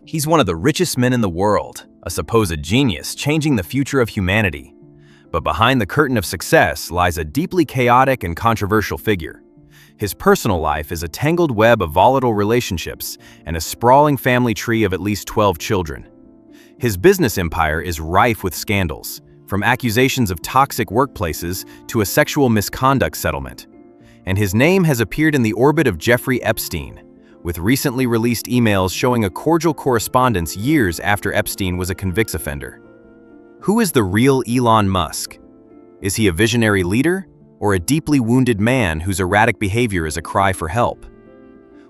He's one of the richest men in the world, a supposed genius changing the future of humanity. But behind the curtain of success lies a deeply chaotic and controversial figure. His personal life is a tangled web of volatile relationships and a sprawling family tree of at least 12 children. His business empire is rife with scandals, from accusations of toxic workplaces to a sexual misconduct settlement. And his name has appeared in the orbit of Jeffrey Epstein, with recently released emails showing a cordial correspondence years after Epstein was a convicted offender. Who is the real Elon Musk? Is he a visionary leader or a deeply wounded man whose erratic behavior is a cry for help?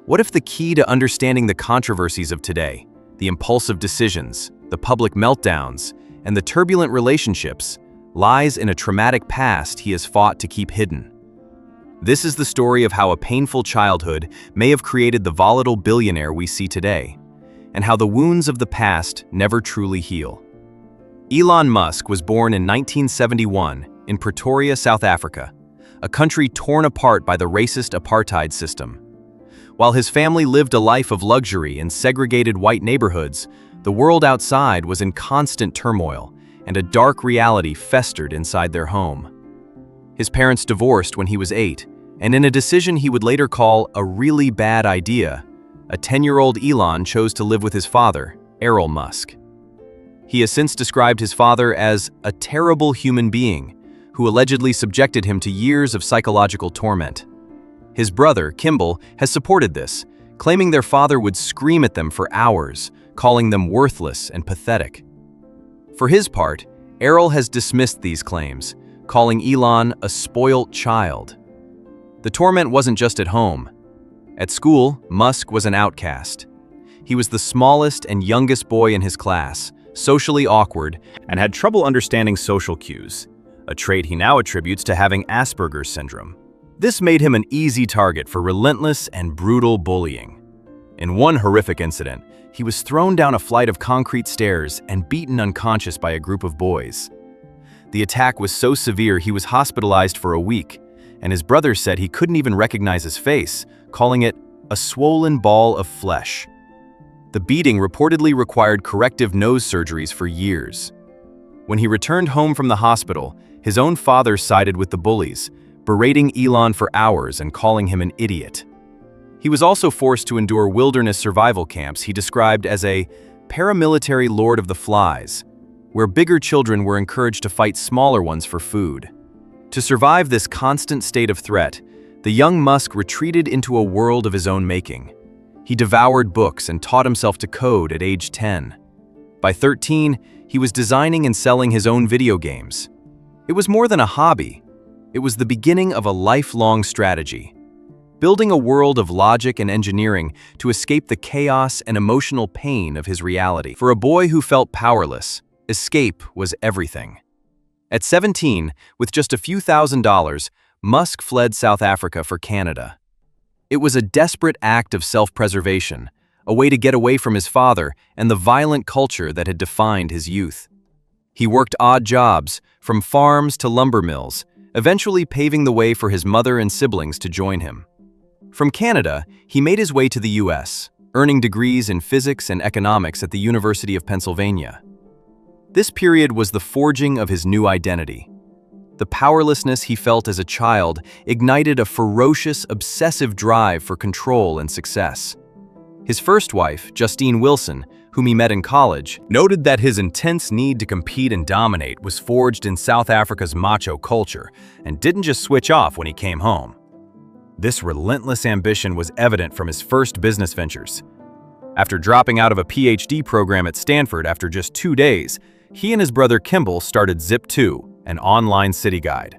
What if the key to understanding the controversies of today, the impulsive decisions, the public meltdowns, and the turbulent relationships, lies in a traumatic past he has fought to keep hidden? This is the story of how a painful childhood may have created the volatile billionaire we see today, and how the wounds of the past never truly heal. Elon Musk was born in 1971 in Pretoria, South Africa, a country torn apart by the racist apartheid system. While his family lived a life of luxury in segregated white neighborhoods, the world outside was in constant turmoil, and a dark reality festered inside their home. His parents divorced when he was 8, and in a decision he would later call a really bad idea, a 10-year-old Elon chose to live with his father, Elon Musk. He has since described his father as a terrible human being who allegedly subjected him to years of psychological torment. His brother, Kimball, has supported this, claiming their father would scream at them for hours, calling them worthless and pathetic. For his part, Errol has dismissed these claims, calling Elon a spoilt child. The torment wasn't just at home. At school, Musk was an outcast. He was the smallest and youngest boy in his class, socially awkward, and had trouble understanding social cues, a trait he now attributes to having Asperger's syndrome. This made him an easy target for relentless and brutal bullying. In one horrific incident, he was thrown down a flight of concrete stairs and beaten unconscious by a group of boys. The attack was so severe he was hospitalized for a week, and his brother said he couldn't even recognize his face, calling it a swollen ball of flesh. The beating reportedly required corrective nose surgeries for years. When he returned home from the hospital, his own father sided with the bullies, berating Elon for hours and calling him an idiot. He was also forced to endure wilderness survival camps he described as a paramilitary Lord of the Flies, where bigger children were encouraged to fight smaller ones for food. To survive this constant state of threat, the young Musk retreated into a world of his own making. He devoured books and taught himself to code at age 10. By 13, he was designing and selling his own video games. It was more than a hobby. It was the beginning of a lifelong strategy, building a world of logic and engineering to escape the chaos and emotional pain of his reality. For a boy who felt powerless, escape was everything. At 17, with just a few $1,000s, Musk fled South Africa for Canada. It was a desperate act of self-preservation, a way to get away from his father and the violent culture that had defined his youth. He worked odd jobs, from farms to lumber mills, eventually paving the way for his mother and siblings to join him. From Canada, he made his way to the US, earning degrees in physics and economics at the University of Pennsylvania. This period was the forging of his new identity. The powerlessness he felt as a child ignited a ferocious, obsessive drive for control and success. His first wife, Justine Wilson, whom he met in college, noted that his intense need to compete and dominate was forged in South Africa's macho culture and didn't just switch off when he came home. This relentless ambition was evident from his first business ventures. After dropping out of a PhD program at Stanford after just 2 days, he and his brother Kimball started Zip2, an online city guide.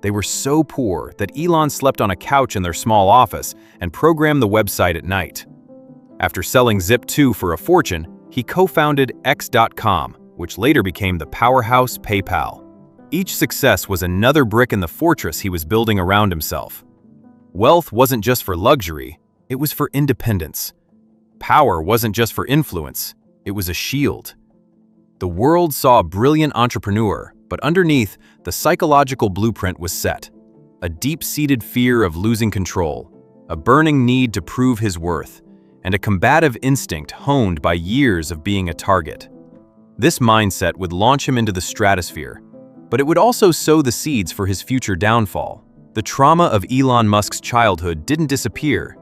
They were so poor that Elon slept on a couch in their small office and programmed the website at night. After selling Zip2 for a fortune, he co-founded X.com, which later became the powerhouse PayPal. Each success was another brick in the fortress he was building around himself. Wealth wasn't just for luxury, it was for independence. Power wasn't just for influence, it was a shield. The world saw a brilliant entrepreneur, but underneath, the psychological blueprint was set. A deep-seated fear of losing control, a burning need to prove his worth, and a combative instinct honed by years of being a target. This mindset would launch him into the stratosphere, but it would also sow the seeds for his future downfall. The trauma of Elon Musk's childhood didn't disappear.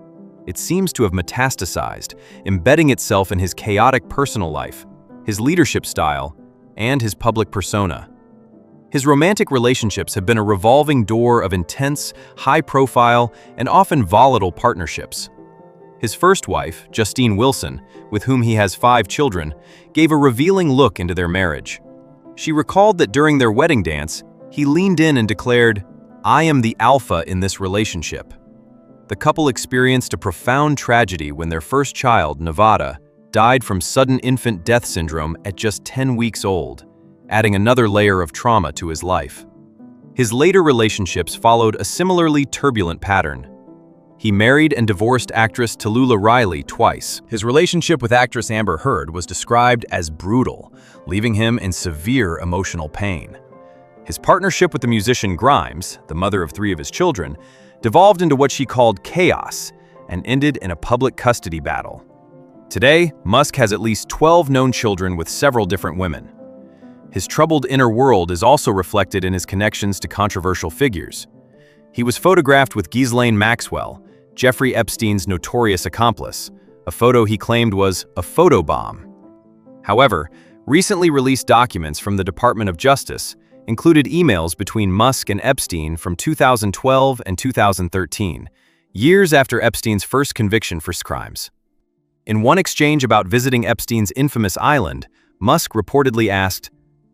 It seems to have metastasized, embedding itself in his chaotic personal life, his leadership style, and his public persona. His romantic relationships have been a revolving door of intense, high-profile, and often volatile partnerships. His first wife, Justine Wilson, with whom he has 5 children, gave a revealing look into their marriage. She recalled that during their wedding dance, he leaned in and declared, "I am the alpha in this relationship." The couple experienced a profound tragedy when their first child, Nevada, died from sudden infant death syndrome at just 10 weeks old, adding another layer of trauma to his life. His later relationships followed a similarly turbulent pattern. He married and divorced actress Tallulah Riley twice. His relationship with actress Amber Heard was described as brutal, leaving him in severe emotional pain. His partnership with the musician Grimes, the mother of 3 of his children, devolved into what she called chaos and ended in a public custody battle. Today, Musk has at least 12 known children with several different women. His troubled inner world is also reflected in his connections to controversial figures. He was photographed with Ghislaine Maxwell, Jeffrey Epstein's notorious accomplice, a photo he claimed was a photobomb. However, recently released documents from the Department of Justice included emails between Musk and Epstein from 2012 and 2013, years after Epstein's first conviction for crimes. In one exchange about visiting Epstein's infamous island, Musk reportedly asked,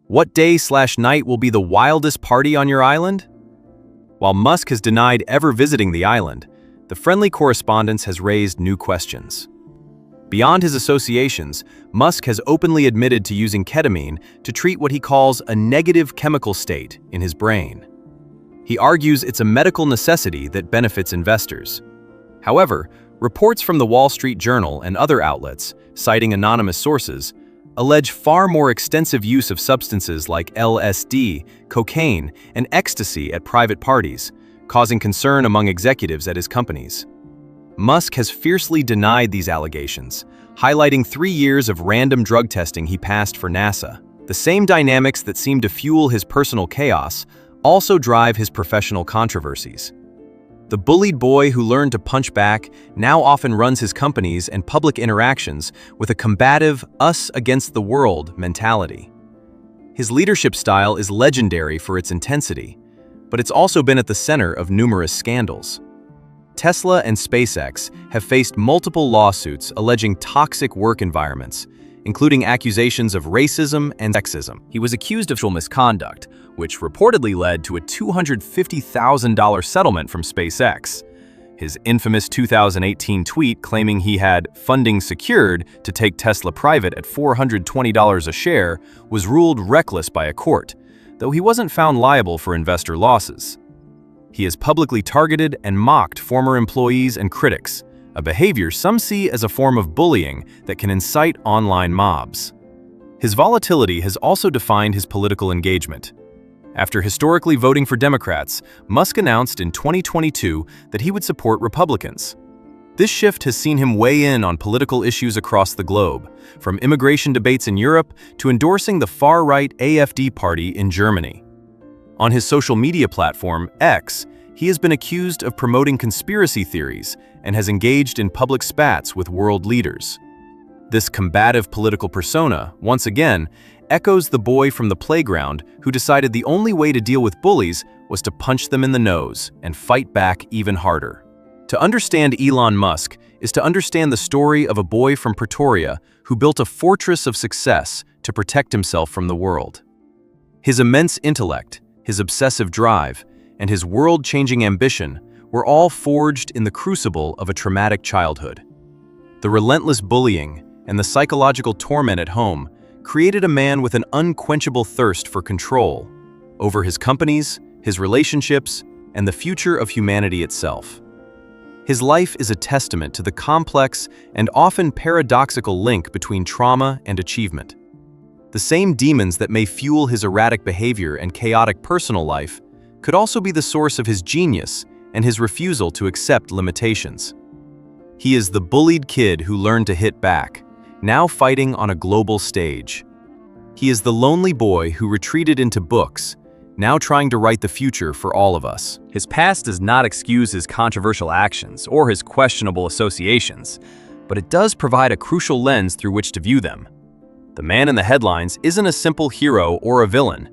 "What day/night will be the wildest party on your island?" While Musk has denied ever visiting the island, the friendly correspondence has raised new questions. Beyond his associations, Musk has openly admitted to using ketamine to treat what he calls a negative chemical state in his brain. He argues it's a medical necessity that benefits investors. However, reports from the Wall Street Journal and other outlets, citing anonymous sources, allege far more extensive use of substances like LSD, cocaine, and ecstasy at private parties, causing concern among executives at his companies. Musk has fiercely denied these allegations, highlighting 3 years of random drug testing he passed for NASA. The same dynamics that seem to fuel his personal chaos also drive his professional controversies. The bullied boy who learned to punch back now often runs his companies and public interactions with a combative, us-against-the-world mentality. His leadership style is legendary for its intensity, but it's also been at the center of numerous scandals. Tesla and SpaceX have faced multiple lawsuits alleging toxic work environments, including accusations of racism and sexism. He was accused of sexual misconduct, which reportedly led to a $250,000 settlement from SpaceX. His infamous 2018 tweet claiming he had funding secured to take Tesla private at $420 a share was ruled reckless by a court, though he wasn't found liable for investor losses. He has publicly targeted and mocked former employees and critics, a behavior some see as a form of bullying that can incite online mobs. His volatility has also defined his political engagement. After historically voting for Democrats, Musk announced in 2022 that he would support Republicans. This shift has seen him weigh in on political issues across the globe, from immigration debates in Europe to endorsing the far-right AfD party in Germany. On his social media platform, X, he has been accused of promoting conspiracy theories and has engaged in public spats with world leaders. This combative political persona, once again, echoes the boy from the playground who decided the only way to deal with bullies was to punch them in the nose and fight back even harder. To understand Elon Musk is to understand the story of a boy from Pretoria who built a fortress of success to protect himself from the world. His immense intellect, his obsessive drive, and his world-changing ambition were all forged in the crucible of a traumatic childhood. The relentless bullying and the psychological torment at home created a man with an unquenchable thirst for control over his companies, his relationships, and the future of humanity itself. His life is a testament to the complex and often paradoxical link between trauma and achievement. The same demons that may fuel his erratic behavior and chaotic personal life could also be the source of his genius and his refusal to accept limitations. He is the bullied kid who learned to hit back, now fighting on a global stage. He is the lonely boy who retreated into books, now trying to write the future for all of us. His past does not excuse his controversial actions or his questionable associations, but it does provide a crucial lens through which to view them. The man in the headlines isn't a simple hero or a villain.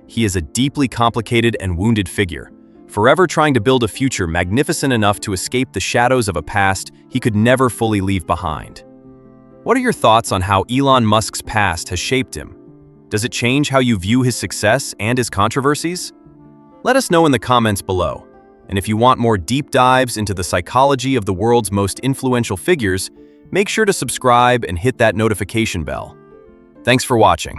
He is a deeply complicated and wounded figure, forever trying to build a future magnificent enough to escape the shadows of a past he could never fully leave behind. What are your thoughts on how Elon Musk's past has shaped him? Does it change how you view his success and his controversies? Let us know in the comments below. And if you want more deep dives into the psychology of the world's most influential figures, make sure to subscribe and hit that notification bell. Thanks for watching.